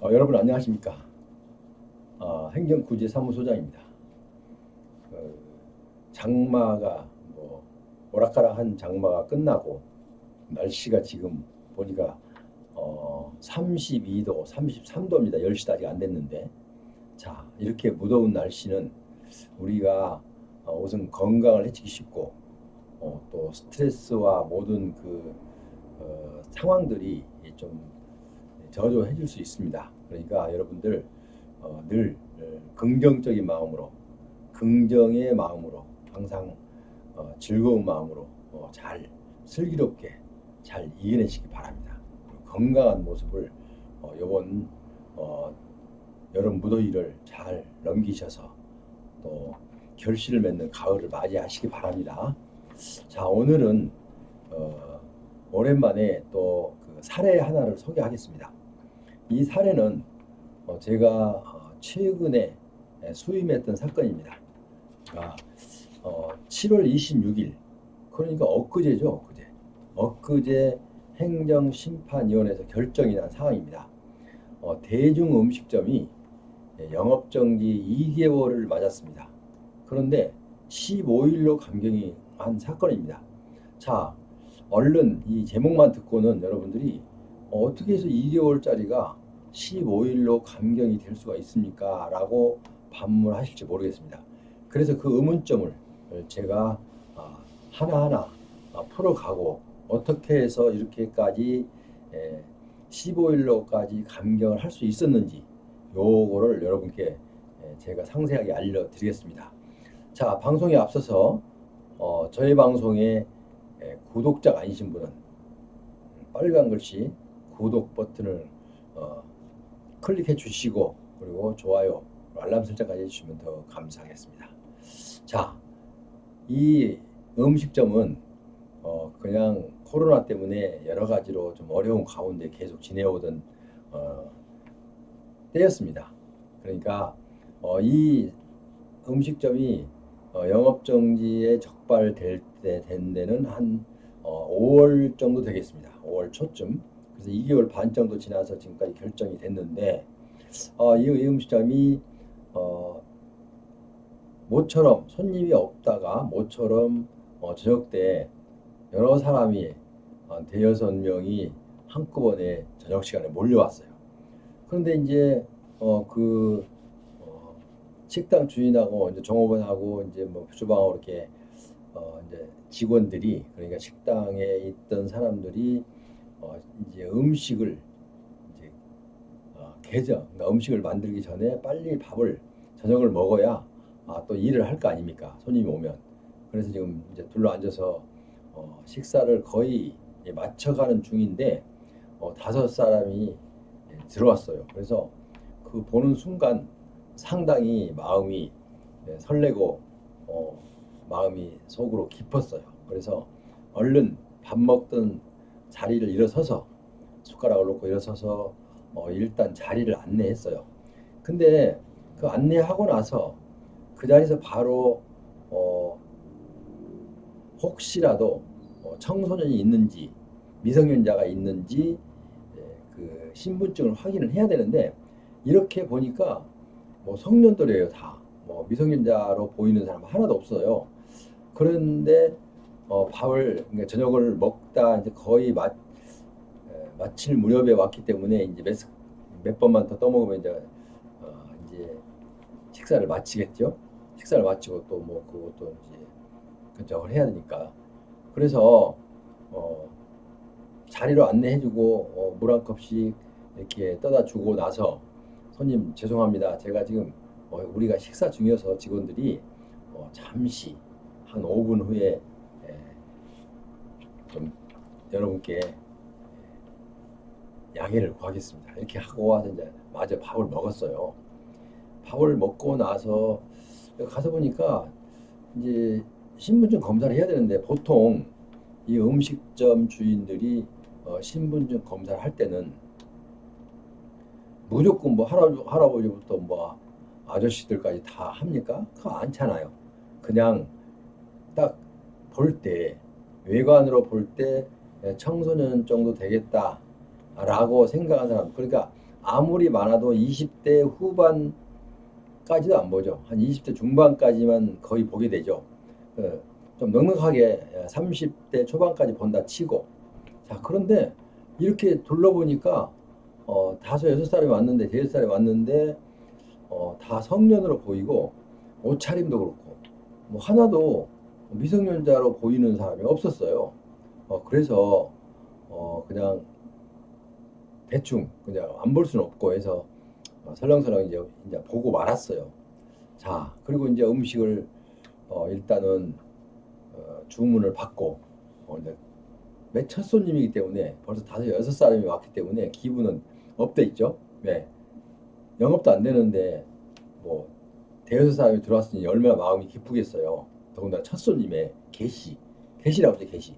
여러분 안녕하십니까? 행정구제 사무소장입니다. 그 장마가 오락가락한 장마가 끝나고 날씨가 지금 보니까 32도, 33도입니다. 10시도 아직 안 됐는데 자 이렇게 무더운 날씨는 우리가 우선 건강을 해치기 쉽고 또 스트레스와 모든 상황들이 좀 저조해질 수 있습니다. 그러니까 여러분들 늘 긍정적인 마음으로, 긍정의 마음으로 항상 즐거운 마음으로 잘 슬기롭게 잘 이겨내시기 바랍니다. 건강한 모습을 이번 여름 무더위를 잘 넘기셔서 또 결실을 맺는 가을을 맞이하시기 바랍니다. 자, 오늘은 오랜만에 또그 사례 하나를 소개하겠습니다. 이 사례는 제가 최근에 수임했던 사건입니다. 아, 7월 26일, 그러니까 엊그제죠, 엊그제. 엊그제 행정심판위원회에서 결정이 난 상황입니다. 대중음식점이 영업정지 2개월을 맞았습니다. 그런데 15일로 감경이 한 사건입니다. 자, 얼른 이 제목만 듣고는 여러분들이 어떻게 해서 2개월짜리가 15일로 감경이 될 수가 있습니까? 라고 반문하실지 모르겠습니다. 그래서 그 의문점을 제가 하나하나 풀어가고 어떻게 해서 이렇게까지 15일로까지 감경을 할 수 있었는지 요거를 여러분께 제가 상세하게 알려드리겠습니다. 자, 방송에 앞서서 저희 방송에 구독자가 아니신 분은 빨간 글씨 구독 버튼을 클릭해 주시고 그리고 좋아요, 알람 설정까지 해주시면 더 감사하겠습니다. 자, 이 음식점은 그냥 코로나 때문에 여러 가지로 좀 어려운 가운데 계속 지내오던 때였습니다. 그러니까 이 음식점이 영업정지에 적발될 때 된 데는 한 5월 정도 되겠습니다. 5월 초쯤. 그래서 2개월 반 정도 지나서 지금까지 결정이 됐는데 이 음식점이 모처럼 손님이 없다가 모처럼 저녁 때 여러 사람이 한 대여섯 명이 한꺼번에 저녁 시간에 몰려왔어요. 그런데 이제 식당 주인하고 이제 종업원하고 이제 뭐 주방하고 이렇게 이제 직원들이, 그러니까 식당에 있던 사람들이 이제 음식을 이제 그러니까 음식을 만들기 전에 빨리 저녁을 먹어야 또 일을 할 거 아닙니까? 손님이 오면. 그래서 지금 이제 둘러 앉아서 식사를 거의 맞춰가는 중인데 다섯 사람이 들어왔어요. 그래서 그 보는 순간 상당히 마음이 설레고 마음이 속으로 깊었어요. 그래서 얼른 밥 먹던 자리를 일어서서 숟가락을 놓고 일어서서 일단 자리를 안내했어요. 근데 그 안내하고 나서 그 자리에서 바로 혹시라도 청소년이 있는지 미성년자가 있는지 그 신분증을 확인을 해야 되는데 이렇게 보니까 뭐 성년들이에요 다. 뭐 미성년자로 보이는 사람 하나도 없어요. 그런데 그러니까 저녁을 먹다 이제 거의 마칠 무렵에 왔기 때문에 이제 몇 번만 더 떠먹으면 이제 식사를 마치겠죠. 식사를 마치고 또 뭐 그것도 이제 결정을 해야 되니까. 그래서 자리로 안내해주고 물 한 컵씩 이렇게 떠다 주고 나서 손님 죄송합니다. 제가 지금 우리가 식사 중이어서 직원들이 잠시 한 5분 후에 좀 여러분께 양해를 구하겠습니다. 이렇게 하고 와서 이제 마저 밥을 먹었어요. 밥을 먹고 나서 가서 보니까 이제 신분증 검사를 해야 되는데 보통 이 음식점 주인들이 신분증 검사를 할 때는 무조건 뭐 할아버지부터 뭐 아저씨들까지 다 합니까? 그거 않잖아요. 그냥 딱 볼 때, 외관으로 볼 때 청소년 정도 되겠다라고 생각하는 사람, 그러니까 아무리 많아도 20대 후반까지도 안 보죠. 한 20대 중반까지만 거의 보게 되죠. 좀 넉넉하게 30대 초반까지 본다 치고. 자, 그런데 이렇게 둘러보니까 다섯 여섯 살이 왔는데 대여섯 살이 왔는데 다 성년으로 보이고 옷차림도 그렇고 뭐 하나도 미성년자로 보이는 사람이 없었어요. 그래서 그냥 대충 그냥 안 볼 수는 없고 해서 설렁설렁 이제 보고 말았어요. 자, 그리고 이제 음식을 일단은 주문을 받고 이제 맨 첫 손님이기 때문에 벌써 다섯 여섯 사람이 왔기 때문에 기분은 업돼 있죠. 네. 영업도 안 되는데 뭐 대여섯 사람이 들어왔으니 얼마나 마음이 기쁘겠어요. 더군다나 첫 손님의 계시라고 하죠, 계시.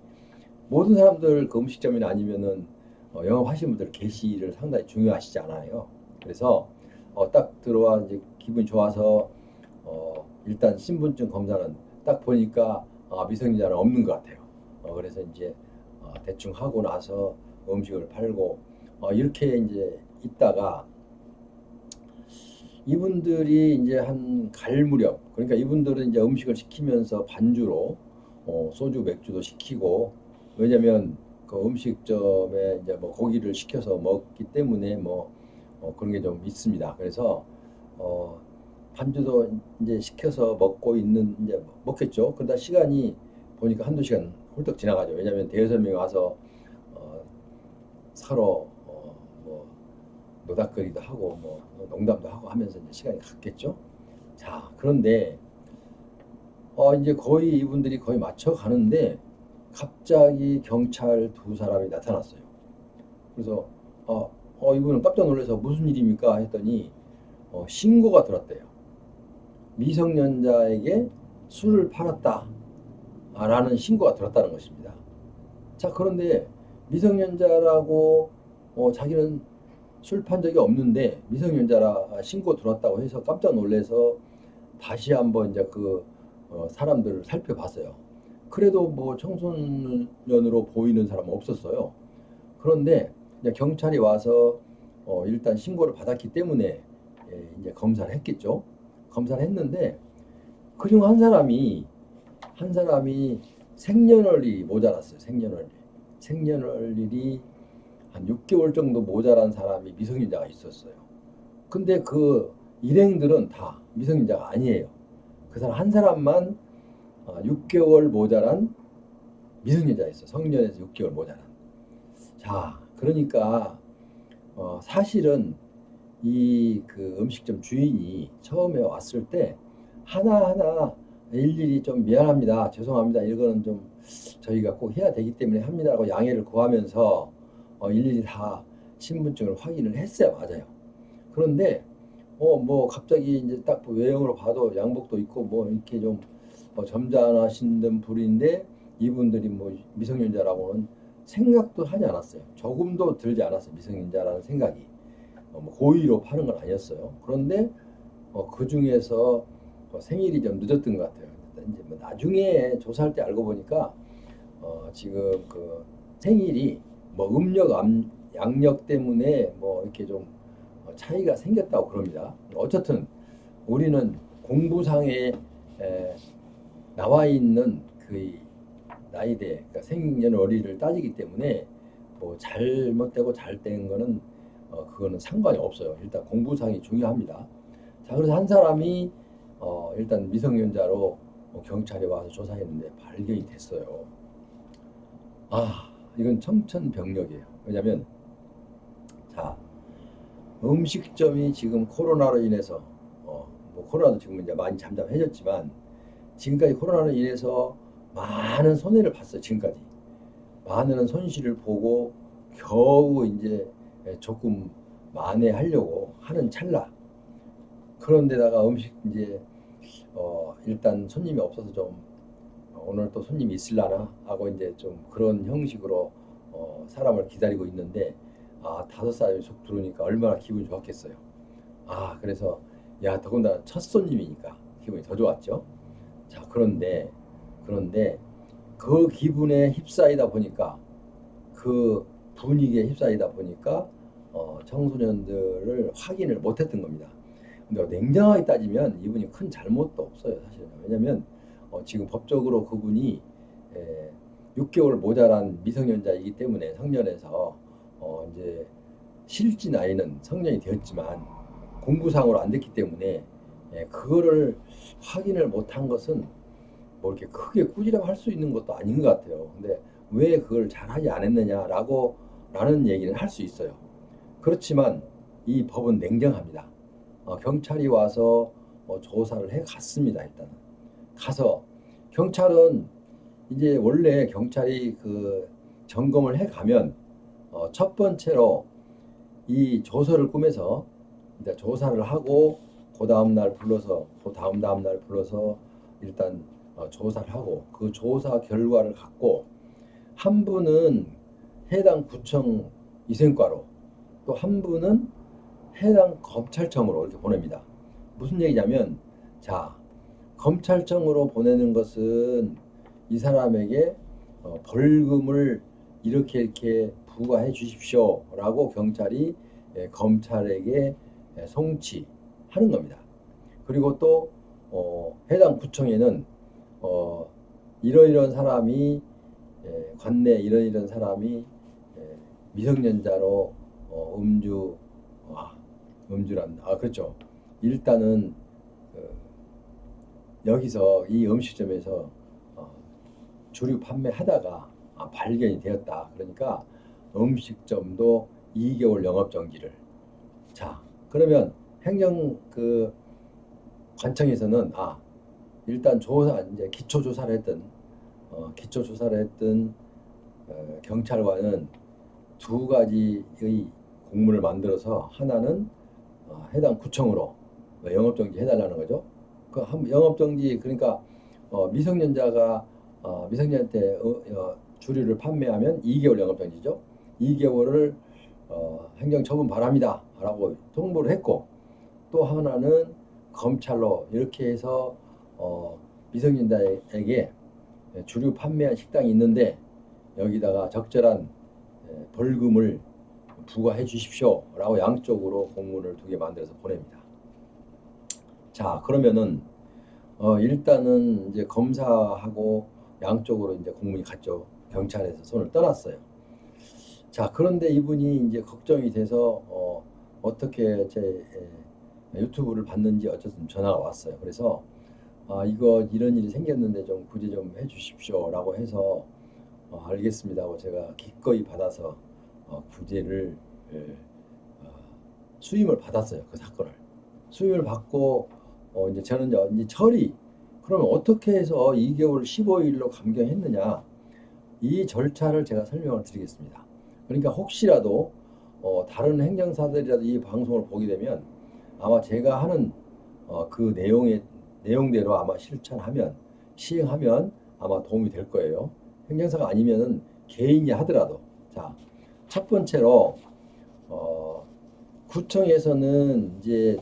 모든 사람들 그 음식점이나 아니면은 영업하시는 분들 계시를 상당히 중요하시지 않아요. 그래서 딱 들어와 이제 기분이 좋아서 일단 신분증 검사는 딱 보니까 미성년자는 없는 것 같아요. 그래서 이제 대충 하고 나서 음식을 팔고 이렇게 이제 있다가 이분들이 이제 한 갈 무렵, 그러니까 이분들은 이제 음식을 시키면서 반주로 소주 맥주도 시키고, 왜냐면 그 음식점에 이제 뭐 고기를 시켜서 먹기 때문에 뭐 그런 게 좀 있습니다. 그래서 반주도 이제 시켜서 먹고 있는 이제 먹겠죠. 그러다 시간이 보니까 한두 시간 훌쩍 지나가죠. 왜냐면 대여섯 명이 와서 서로 뭐 노닥거리도 하고 뭐 농담도 하고 하면서 이제 시간이 갔겠죠. 자, 그런데 이제 거의 이분들이 거의 맞춰 가는데 갑자기 경찰 두 사람이 나타났어요. 그래서 이분은 깜짝 놀라서 무슨 일입니까 했더니 신고가 들었대요. 미성년자에게 술을 팔았다 라는 신고가 들었다는 것입니다. 자, 그런데 미성년자라고 자기는 술 판 적이 없는데 미성년자라 신고 들어왔다고 해서 깜짝 놀라서 다시 한번 이제 그 사람들을 살펴봤어요. 그래도 뭐 청소년으로 보이는 사람은 없었어요. 그런데 이제 경찰이 와서 일단 신고를 받았기 때문에 이제 검사를 했겠죠. 검사를 했는데 그중 한 사람이 생년월일이 모자랐어요. 생년월일이 한 6개월 정도 모자란 사람이 미성년자가 있었어요. 근데 그 일행들은 다 미성년자가 아니에요. 그 사람 한 사람만 6개월 모자란 미성년자가 있어요. 성년에서 6개월 모자란. 자, 그러니까 사실은 이 그 음식점 주인이 처음에 왔을 때 하나하나 일일이 좀 미안합니다. 죄송합니다. 이거는 좀 저희가 꼭 해야 되기 때문에 합니다라고 양해를 구하면서 일일이 다 신분증을 확인을 했어요. 맞아요. 그런데 뭐 갑자기 이제 딱 외형으로 봐도 양복도 있고 뭐 이렇게 좀 점잖으신 분인데 이분들이 뭐 미성년자라고는 생각도 하지 않았어요. 조금도 들지 않았어요. 미성년자라는 생각이. 뭐 고의로 파는 건 아니었어요. 그런데 그 중에서 생일이 좀 늦었던 것 같아요. 이제 뭐 나중에 조사할 때 알고 보니까 지금 그 생일이 뭐 양력 때문에 뭐 이렇게 좀 차이가 생겼다고 그럽니다. 어쨌든 우리는 공부상에 나와 있는 그 나이대, 그러니까 생년월일을 따지기 때문에 뭐 잘못되고 잘된 거는 그거는 상관이 없어요. 일단 공부상이 중요합니다. 자, 그래서 한 사람이 일단 미성년자로 경찰에 와서 조사했는데 발견이 됐어요. 이건 청천벽력이에요. 왜냐면 자, 음식점이 지금 코로나로 인해서 뭐 코로나도 지금 이제 많이 잠잠해졌지만 지금까지 코로나로 인해서 많은 손해를 봤어요. 지금까지 많은 손실을 보고 겨우 이제 조금 만회하려고 하는 찰나. 그런데다가 음식 이제 일단 손님이 없어서 좀 오늘 또 손님이 있을라나 하고 이제 좀 그런 형식으로 사람을 기다리고 있는데 다섯 사람이 속 들어오니까 얼마나 기분이 좋았겠어요. 그래서 야, 더군다나 첫 손님이니까 기분이 더 좋았죠. 자, 그런데 그 기분에 휩싸이다 보니까 그 분위기에 휩싸이다 보니까 청소년들을 확인을 못했던 겁니다. 근데 냉정하게 따지면 이분이 큰 잘못도 없어요, 사실은. 왜냐하면 지금 법적으로 그분이 6개월 모자란 미성년자이기 때문에 성년에서 이제 실질 나이는 성년이 되었지만 공부상으로 안 됐기 때문에 그거를 확인을 못한 것은 뭐 이렇게 크게 꾸지라고 할 수 있는 것도 아닌 것 같아요. 근데 왜 그걸 잘하지 않았느냐라고 라는 얘기는 할 수 있어요. 그렇지만 이 법은 냉정합니다. 경찰이 와서 조사를 해 갔습니다. 일단은 가서 경찰은 이제 원래 경찰이 그 점검을 해 가면 첫 번째로 이 조서를 꾸며서 이제 조사를 하고 그 다음 날 불러서 그 다음 날 불러서 일단 조사를 하고 그 조사 결과를 갖고 한 분은 해당 구청 위생과로 또 한 분은 해당 검찰청으로 이렇게 보냅니다. 무슨 얘기냐면 자 검찰청으로 보내는 것은 이 사람에게 벌금을 이렇게 부과해 주십시오라고 경찰이 검찰에게 송치하는 겁니다. 그리고 또 해당 구청에는 이러이러한 사람이 관내 이러이러한 사람이 미성년자로 음주란 그렇죠. 일단은 여기서 이 음식점에서 주류 판매하다가 발견이 되었다. 그러니까 음식점도 2개월 영업 정지를. 자, 그러면 행정 그 관청에서는 일단 조사 이제 기초 조사를 했던 경찰관은 두 가지의 공문을 만들어서 하나는 해당 구청으로 영업정지 해달라는 거죠. 그 영업정지 그러니까 미성년자가 미성년한테 주류를 판매하면 2개월 영업정지죠. 2개월을 행정처분 바랍니다라고 통보를 했고 또 하나는 검찰로 이렇게 해서 미성년자에게 주류 판매한 식당이 있는데 여기다가 적절한 벌금을 부과해 주십시오라고 양쪽으로 공문을 2개 만들어서 보냅니다. 자, 그러면은 일단은 이제 검사하고 양쪽으로 이제 공문이 갔죠. 경찰에서 손을 떠났어요. 자, 그런데 이분이 이제 걱정이 돼서 어떻게 제 유튜브를 봤는지 어쨌든 전화가 왔어요. 그래서 이거 이런 일이 생겼는데 좀 구제 좀 해주십시오라고 해서 알겠습니다 하고 제가 기꺼이 받아서 구제를 수임을 받았어요. 그 사건을 수임을 받고 이제 저는 이제 처리 그러면 어떻게 해서 2개월 15일로 감경했느냐 이 절차를 제가 설명을 드리겠습니다. 그러니까 혹시라도 다른 행정사들이라도 이 방송을 보게 되면 아마 제가 하는 그 내용대로 아마 실천하면 시행하면 아마 도움이 될 거예요. 행정사가 아니면은 개인이 하더라도 자, 첫 번째로 구청에서는 이제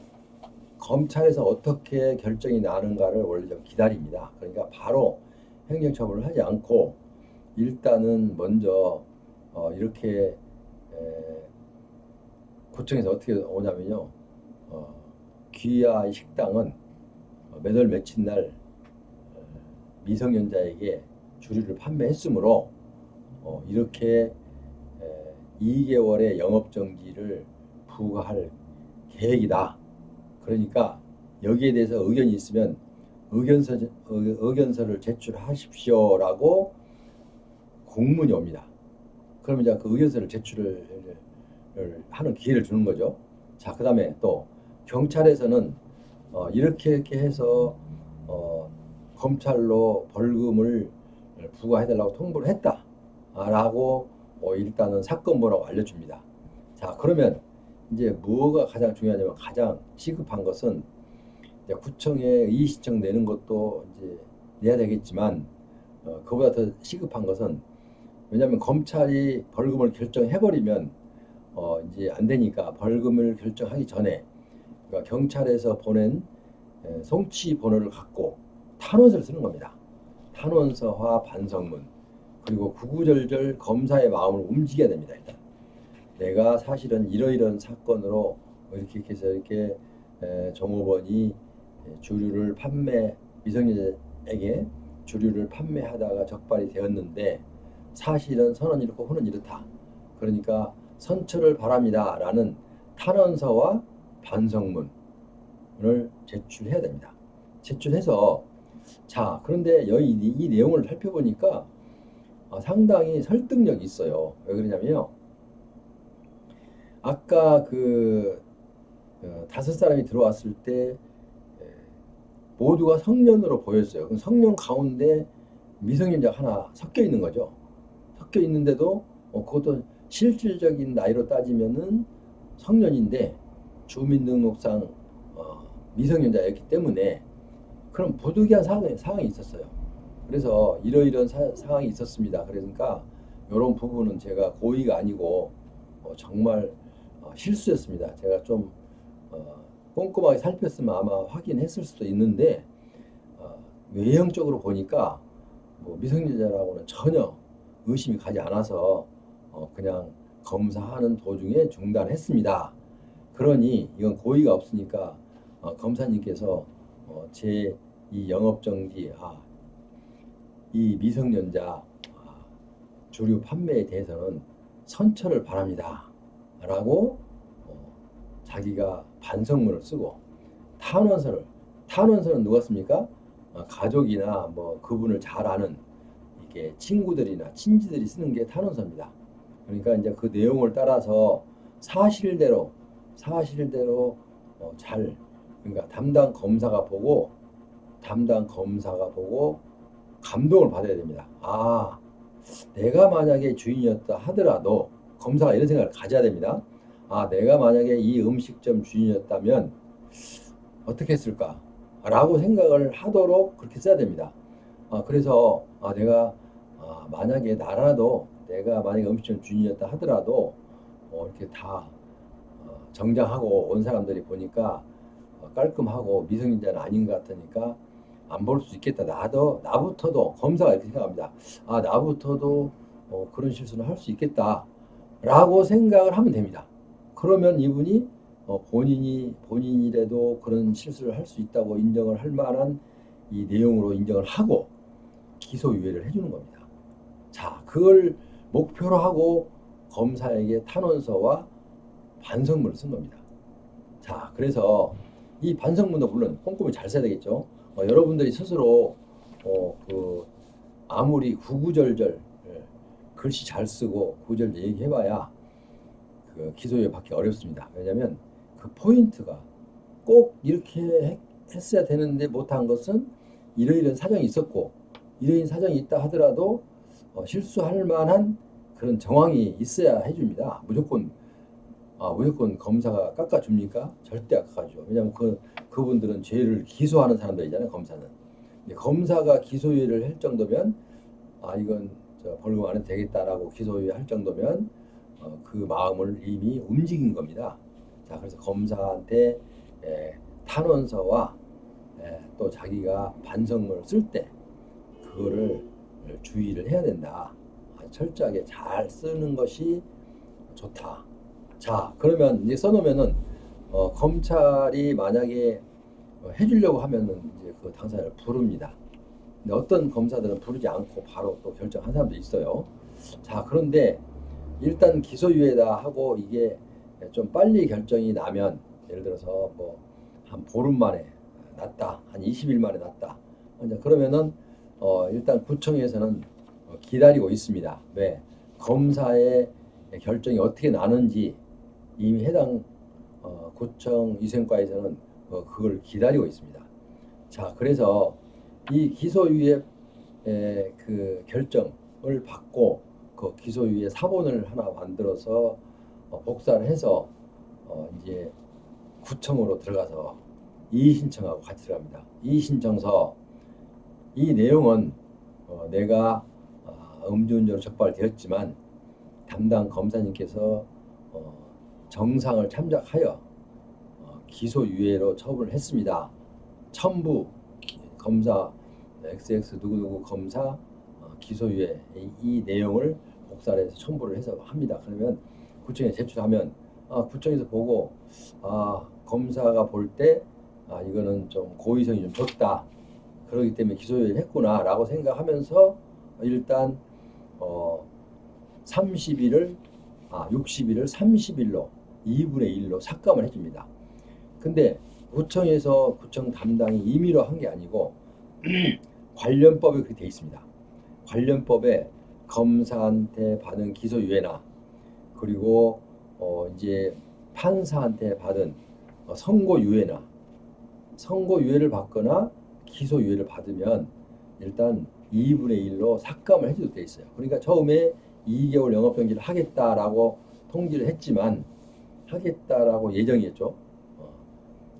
검찰에서 어떻게 결정이 나는가를 원래 좀 기다립니다. 그러니까 바로 행정처분을 하지 않고 일단은 먼저 이렇게 구청에서 어떻게 오냐면요. 귀하 식당은 몇 월 며칠 날 미성년자에게 주류를 판매했으므로 이렇게 2개월의 영업정지를 부과할 계획이다. 그러니까 여기에 대해서 의견이 있으면 의견서를 제출하십시오라고 공문이 옵니다. 그러면 이제 그 의견서를 제출을 하는 기회를 주는 거죠. 자, 그 다음에 또 경찰에서는 이렇게 해서 검찰로 벌금을 부과해달라고 통보를 했다라고 일단은 사건 번호를 알려줍니다. 자, 그러면 이제 뭐가 가장 중요하냐면 가장 시급한 것은 이제 구청에 이의 신청 내는 것도 이제 내야 되겠지만 그보다 더 시급한 것은 왜냐하면 검찰이 벌금을 결정해버리면 이제 안 되니까 벌금을 결정하기 전에 그러니까 경찰에서 보낸 송치 번호를 갖고 탄원서를 쓰는 겁니다. 탄원서와 반성문 그리고 구구절절 검사의 마음을 움직여야 됩니다. 일단 내가 사실은 이러이러한 사건으로 이렇게 해서 이렇게 종업원이 주류를 미성년자에게 주류를 판매하다가 적발이 되었는데 사실은 선은 이렇고 후는 이렇다. 그러니까 선처를 바랍니다. 라는 탄원서와 반성문을 제출해야 됩니다. 제출해서 자, 그런데 이 내용을 살펴보니까 상당히 설득력이 있어요. 왜 그러냐면요. 아까 다섯 사람이 들어왔을 때 모두가 성년으로 보였어요. 그럼 성년 가운데 미성년자가 하나 섞여 있는 거죠. 섞여 있는데도 그것도 실질적인 나이로 따지면은 성년인데 주민등록상 미성년자였기 때문에 그런 부득이한 상황이 있었어요. 그래서 이러이러한 상황이 있었습니다. 그러니까 이런 부분은 제가 고의가 아니고 정말 실수였습니다. 제가 좀 꼼꼼하게 살폈으면 아마 확인했을 수도 있는데 외형적으로 보니까 뭐 미성년자라고는 전혀 의심이 가지 않아서 그냥 검사하는 도중에 중단했습니다. 그러니 이건 고의가 없으니까 검사님께서 제 이 영업정지 이 미성년자 주류 판매에 대해서는 선처를 바랍니다. 라고 자기가 반성문을 쓰고 탄원서는 누가 씁니까? 가족이나 뭐 그분을 잘 아는 이렇게 친구들이나 친지들이 쓰는 게 탄원서입니다. 그러니까 이제 그 내용을 따라서 사실대로 잘 그러니까 담당 검사가 보고 감동을 받아야 됩니다. 내가 만약에 주인이었다 하더라도 검사가 이런 생각을 가져야 됩니다. 내가 만약에 이 음식점 주인이었다면 어떻게 했을까? 라고 생각을 하도록 그렇게 써야 됩니다. 그래서 내가 만약에 내가 만약에 음식점 주인이었다 하더라도 이렇게 다 정장하고 온 사람들이 보니까 깔끔하고 미성년자는 아닌 것 같으니까 안 볼 수 있겠다. 나부터도 검사가 이렇게 생각합니다. 나부터도 그런 실수를 할 수 있겠다. 라고 생각을 하면 됩니다. 그러면 이분이 본인이라도 그런 실수를 할 수 있다고 인정을 할 만한 이 내용으로 인정을 하고 기소유예를 해주는 겁니다. 자, 그걸 목표로 하고 검사에게 탄원서와 반성문을 쓴 겁니다. 자, 그래서 이 반성문도 물론 꼼꼼히 잘 써야 되겠죠. 여러분들이 스스로 아무리 구구절절 글씨 잘 쓰고 구구절절 얘기해봐야 그 기소유예 받기 어렵습니다. 왜냐하면 그 포인트가 꼭 이렇게 했어야 되는데 못한 것은 이러이러한 사정이 있었고 이러이러한 사정이 있다 하더라도 실수할 만한 그런 정황이 있어야 해줍니다. 무조건 검사가 깎아줍니까? 절대 안 깎아주죠. 왜냐하면 그분들은 죄를 기소하는 사람들이잖아요. 검사는. 검사가 기소유예를 할 정도면 이건 벌금 안 해도 되겠다라고 기소유예 할 정도면 그 마음을 이미 움직인 겁니다. 자, 그래서 검사한테 탄원서와 또 자기가 반성문을 쓸 때 그거를 주의를 해야 된다. 철저하게 잘 쓰는 것이 좋다. 자, 그러면 이제 써놓으면은 검찰이 만약에 해주려고 하면은 이제 그 당사자를 부릅니다. 근데 어떤 검사들은 부르지 않고 바로 또 결정한 사람도 있어요. 자, 그런데 일단 기소유예다 하고 이게 좀 빨리 결정이 나면 예를 들어서 뭐 한 보름 만에 났다, 한 20일 만에 났다. 그러면은 일단 구청에서는 기다리고 있습니다. 왜? 검사의 결정이 어떻게 나는지 이미 해당 구청 위생과에서는 그걸 기다리고 있습니다. 자, 그래서 이 기소유예 그 결정을 받고 그 기소유예 사본을 하나 만들어서 복사를 해서 이제 구청으로 들어가서 이의 신청하고 같이 들어갑니다. 이의 신청서 이 내용은 내가 음주운전으로 적발되었지만 담당 검사님께서 정상을 참작하여 기소유예로 처분을 했습니다. 첨부 검사 XX 누구누구 검사 기소유예 이 내용을 복사를 해서 첨부를 해서 합니다. 그러면 구청에 제출하면 구청에서 보고 검사가 볼 때 이거는 좀 고의성이 좀 적다. 그렇기 때문에 기소유예를 했구나라고 생각하면서 일단 30일을 60일을 30일로 2분의 1로 삭감을 해줍니다. 근데 구청에서 구청 담당이 임의로 한 게 아니고 관련법에 그렇게 돼 있습니다. 관련법에 검사한테 받은 기소유예나 그리고 이제 판사한테 받은 선고유예나 선고유예를 받거나 기소유예를 받으면 일단 2분의 1로 삭감을 해줘도 돼 있어요. 그러니까 처음에 2개월 영업정지를 하겠다라고 통지를 했지만 하겠다라고 예정이었죠.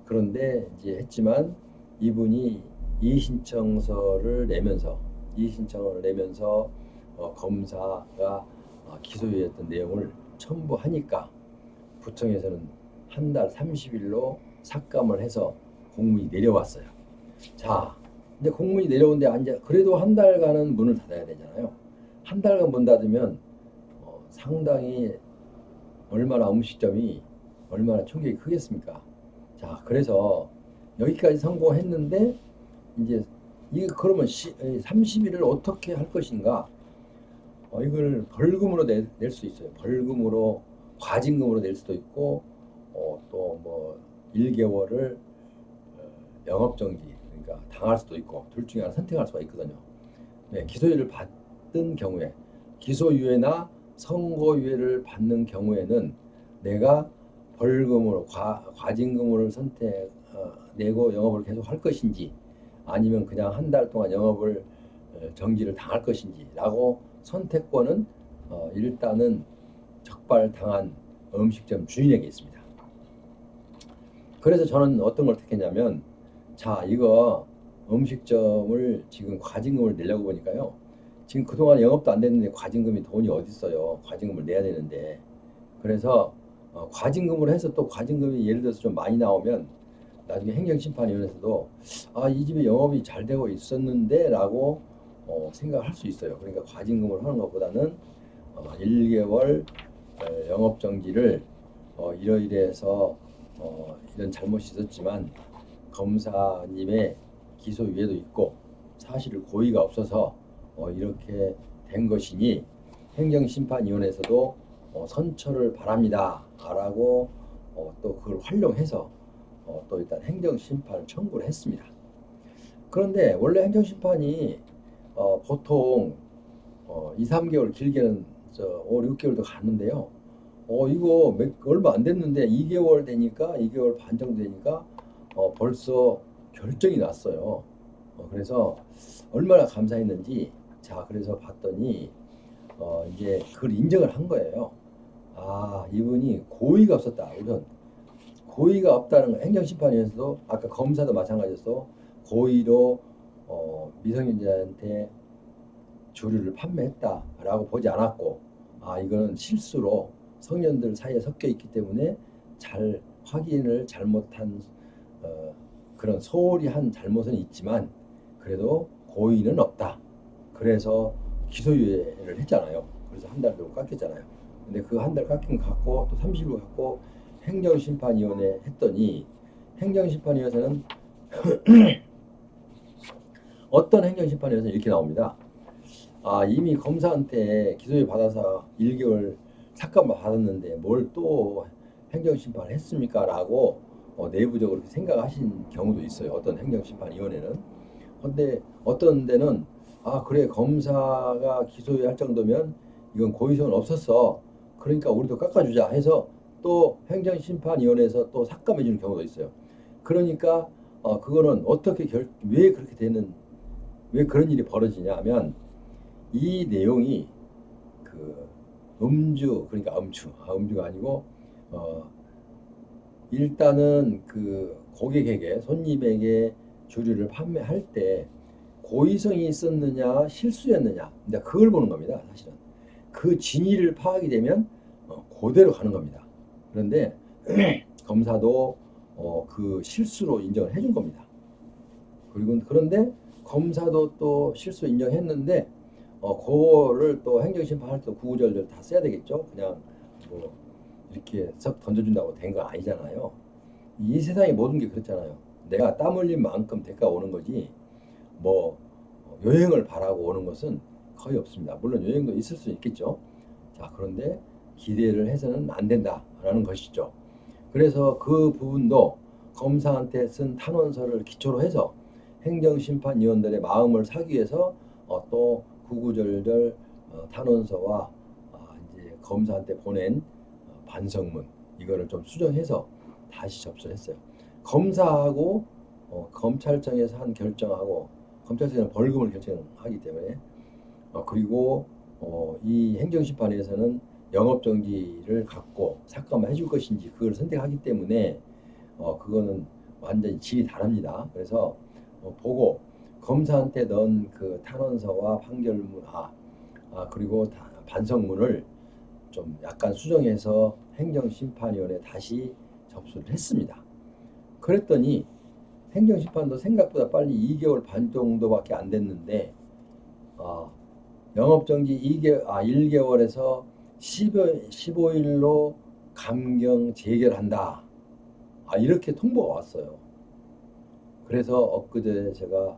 그런데 이제 했지만 이분이 이의신청서를 내면서 검사가 기소유예했던 내용을 첨부하니까 구청에서는 한 달 30일로 삭감을 해서 공문이 내려왔어요. 자, 근데 공문이 내려오는데 이제 그래도 한 달간은 문을 닫아야 되잖아요. 한 달간 문 닫으면 상당히 얼마나 음식점이 얼마나 충격이 크겠습니까? 자, 그래서 여기까지 성공했는데 이제 그러면 30일을 어떻게 할 것인가? 이걸 벌금으로 낼 수 있어요. 벌금으로 과징금으로 낼 수도 있고 또 뭐 1개월을 영업정지 그러니까 당할 수도 있고 둘 중에 하나 선택할 수가 있거든요. 네, 기소유예를 받은 경우에 기소유예나 선고유예를 받는 경우에는 내가 벌금으로 과징금으로 내고 영업을 계속 할 것인지 아니면 그냥 한 달 동안 영업을 정지를 당할 것인지라고 선택권은 일단은 적발당한 음식점 주인에게 있습니다. 그래서 저는 어떤 걸 택했냐면 자 이거 음식점을 지금 과징금을 내려고 보니까요. 지금 그동안 영업도 안 됐는데 과징금이 돈이 어디 있어요. 과징금을 내야 되는데 그래서 과징금으로 해서 또 과징금이 예를 들어서 좀 많이 나오면 나중에 행정심판위원회에서도 이 집이 영업이 잘 되고 있었는데 라고 생각할 수 있어요. 그러니까 과징금을 하는 것보다는 1개월 영업정지를 이러이러해서 이런 잘못이 있었지만 검사님의 기소유예도 있고 사실 고의가 없어서 이렇게 된 것이니 행정심판위원회에서도 선처를 바랍니다 라고 또 그걸 활용해서 또 일단 행정심판 청구를 했습니다. 그런데 원래 행정심판이 보통 2, 3개월 길게는 5, 6개월도 갔는데요. 이거 얼마 안 됐는데 2개월 되니까 2개월 반 정도 되니까 벌써 결정이 났어요. 그래서 얼마나 감사했는지 그래서 봤더니 이제 그걸 인정을 한 거예요. 이분이 고의가 없었다. 우선 고의가 없다는 거 행정심판위원회에서도 아까 검사도 마찬가지였어. 고의로 미성년자한테 주류를 판매했다라고 보지 않았고 이거는 실수로 성년들 사이에 섞여 있기 때문에 잘 확인을 잘못한 그런 소홀히 한 잘못은 있지만 그래도 고의는 없다. 그래서 기소유예를 했잖아요. 그래서 한 달 정도 깎였잖아요. 근데 그 한 달 깎인 거 갖고 또 30일 갖고 행정심판위원회 했더니 행정심판위원회는 어떤 행정심판위원회는 이렇게 나옵니다. 이미 검사한테 기소유예 받아서 1개월 삭감을 받았는데 뭘 또 행정심판을 했습니까? 라고 내부적으로 생각하신 경우도 있어요. 어떤 행정심판위원회는. 근데 어떤 데는 그래 검사가 기소유예 할 정도면 이건 고의성은 없었어. 그러니까 우리도 깎아주자 해서 또 행정심판위원회에서 또 삭감해 주는 경우도 있어요. 그러니까 그거는 왜 그런 일이 벌어지냐 하면 이 내용이 그 그러니까 음주가 아니고 일단은 그 고객에게 손님에게 주류를 판매할 때 고의성이 있었느냐 실수였느냐 그걸 보는 겁니다. 사실은 그 진위를 파악이 되면 그대로 가는 겁니다. 그런데 검사도 그 실수로 인정을 해준 겁니다. 그런데 검사도 또 실수 인정했는데 그거를 또 행정심판할 때 구구절절 다 써야 되겠죠. 그냥 뭐 이렇게 썩 던져준다고 된 거 아니잖아요. 이 세상의 모든 게 그렇잖아요. 내가 땀 흘린 만큼 대가가 오는 거지 뭐 여행을 바라고 오는 것은 거의 없습니다. 물론 여행도 있을 수 있겠죠. 자, 그런데 기대를 해서는 안 된다라는 것이죠. 그래서 그 부분도 검사한테 쓴 탄원서를 기초로 해서 행정심판위원들의 마음을 사기 위해서 또 구구절절 탄원서와 이제 검사한테 보낸 반성문 이거를 좀 수정해서 다시 접수를 했어요. 검사하고 검찰청에서 한 결정하고 검찰청은 벌금을 결정하기 때문에 그리고 이 행정심판에서는 영업정지를 갖고 삭감을 해줄 것인지 그걸 선택하기 때문에 그거는 완전히 질이 다릅니다. 그래서 보고 검사한테 넣은 그 탄원서와 판결문 그리고 반성문을 좀 약간 수정해서 행정심판위원회에 다시 접수를 했습니다. 그랬더니 행정심판도 생각보다 빨리 2개월 반 정도밖에 안 됐는데 영업정지 1개월에서 15일로 감경 재결한다. 이렇게 통보가 왔어요. 그래서 엊그제 제가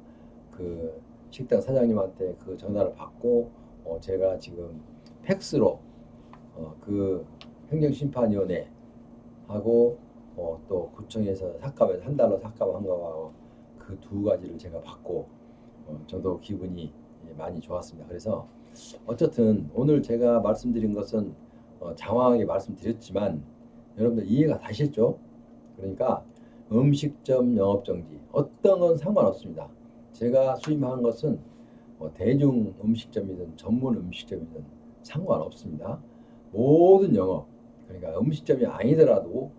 그 식당 사장님한테 그 전화를 받고 제가 지금 팩스로 그 행정심판위원회 하고 또 구청에서 삭감해서 한 달로 삭감한 거하고 그 두 가지를 제가 받고 저도 기분이 많이 좋았습니다. 그래서 어쨌든 오늘 제가 말씀드린 것은 장황하게 말씀드렸지만 여러분들 이해가 되셨죠? 그러니까 음식점 영업정지 어떤 건 상관없습니다. 제가 수임한 것은 대중 음식점이든 전문 음식점이든 상관없습니다. 모든 영업 그러니까 음식점이 아니더라도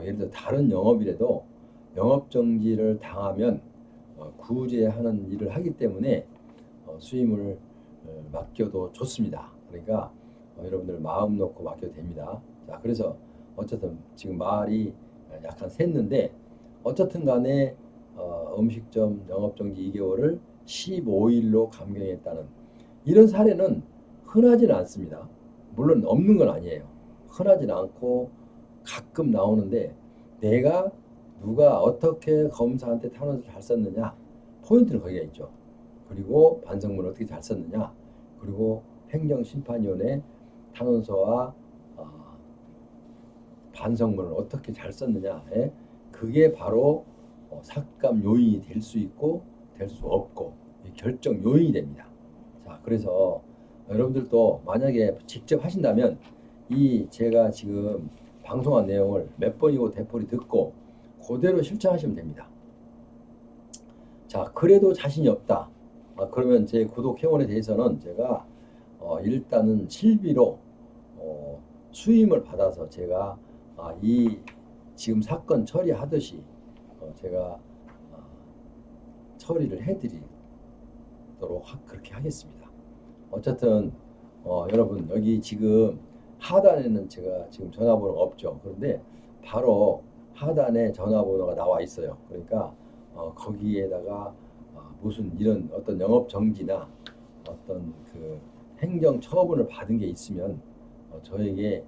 예를 들어 다른 영업이라도 영업정지를 당하면 구제하는 일을 하기 때문에 수임을 맡겨도 좋습니다. 그러니까 여러분들 마음 놓고 맡겨도 됩니다. 자, 그래서 어쨌든 지금 말이 약간 샜는데 어쨌든 간에 음식점 영업정지 2개월을 15일로 감경했다는 이런 사례는 흔하지는 않습니다. 물론 없는 건 아니에요. 흔하지는 않고 가끔 나오는데 내가 누가 어떻게 검사한테 탄원서를 잘 썼느냐 포인트는 거기가 있죠. 그리고 반성문을 어떻게 잘 썼느냐 그리고 행정심판위원회 탄원서와 반성문을 어떻게 잘 썼느냐에 그게 바로 삭감 요인이 될 수 있고 될 수 없고 결정 요인이 됩니다. 자, 그래서 여러분들도 만약에 직접 하신다면 이 제가 지금 방송한 내용을 몇 번이고 되풀이 듣고 그대로 실천하시면 됩니다. 자, 그래도 자신이 없다. 그러면 제 구독 회원에 대해서는 제가 일단은 실비로 수임을 받아서 제가 이 지금 사건 처리하듯이 제가 처리를 해드리도록 그렇게 하겠습니다. 어쨌든 여러분 여기 지금 하단에는 제가 지금 전화번호가 없죠. 그런데 바로 하단에 전화번호가 나와 있어요. 그러니까 거기에다가 무슨 이런 어떤 영업 정지나 어떤 그 행정 처분을 받은 게 있으면 저에게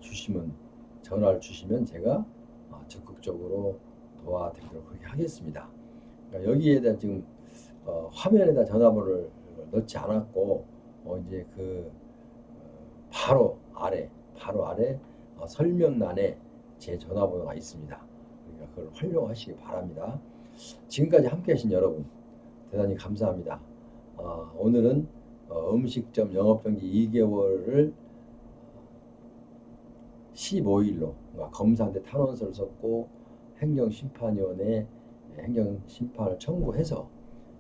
주시면 전화를 주시면 제가 적극적으로 도와드리도록 그렇게 하겠습니다. 그러니까 여기에다 지금 화면에다 전화번호를 넣지 않았고 이제 그 바로 아래 설명란에 제 전화번호가 있습니다. 그러니까 그걸 활용하시기 바랍니다. 지금까지 함께하신 여러분 대단히 감사합니다. 오늘은 음식점 영업정지 2개월을 15일로 검사한테 탄원서를 썼고 행정심판위원회에 행정심판을 청구해서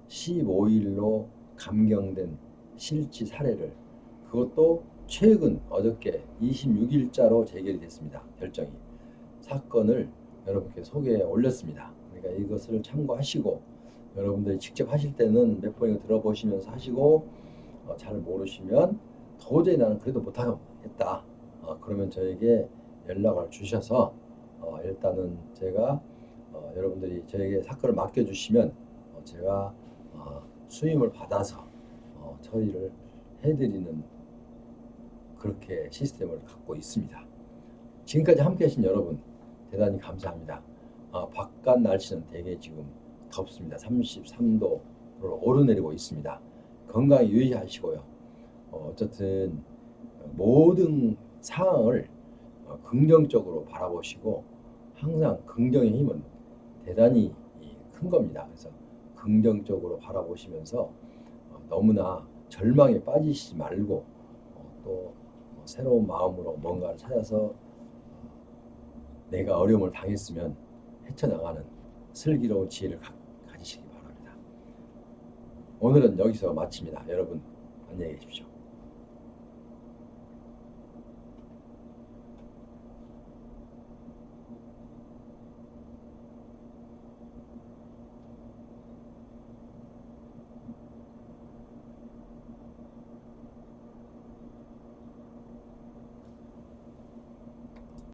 15일로 감경된 실지 사례를 그것도 최근 어저께 26일자로 재결이 됐습니다. 결정이. 사건을 여러분께 소개해 올렸습니다. 그러니까 이것을 참고하시고 여러분들이 직접 하실 때는 몇 번이고 들어보시면서 하시고 잘 모르시면 도저히 나는 그래도 못하겠다. 그러면 저에게 연락을 주셔서 일단은 제가 여러분들이 저에게 사건을 맡겨주시면 제가 수임을 받아서 처리를 해드리는 그렇게 시스템을 갖고 있습니다. 지금까지 함께 하신 여러분 대단히 감사합니다. 바깥 날씨는 되게 지금 덥습니다. 33도로 오르내리고 있습니다. 건강에 유의하시고요. 어쨌든 모든 상황을 긍정적으로 바라보시고 항상 긍정의 힘은 대단히 큰 겁니다. 그래서 긍정적으로 바라보시면서 너무나 절망에 빠지시지 말고 또 새로운 마음으로 뭔가를 찾아서 내가 어려움을 당했으면 헤쳐나가는 슬기로운 지혜를 가지시기 바랍니다. 오늘은 여기서 마칩니다. 여러분 안녕히 계십시오.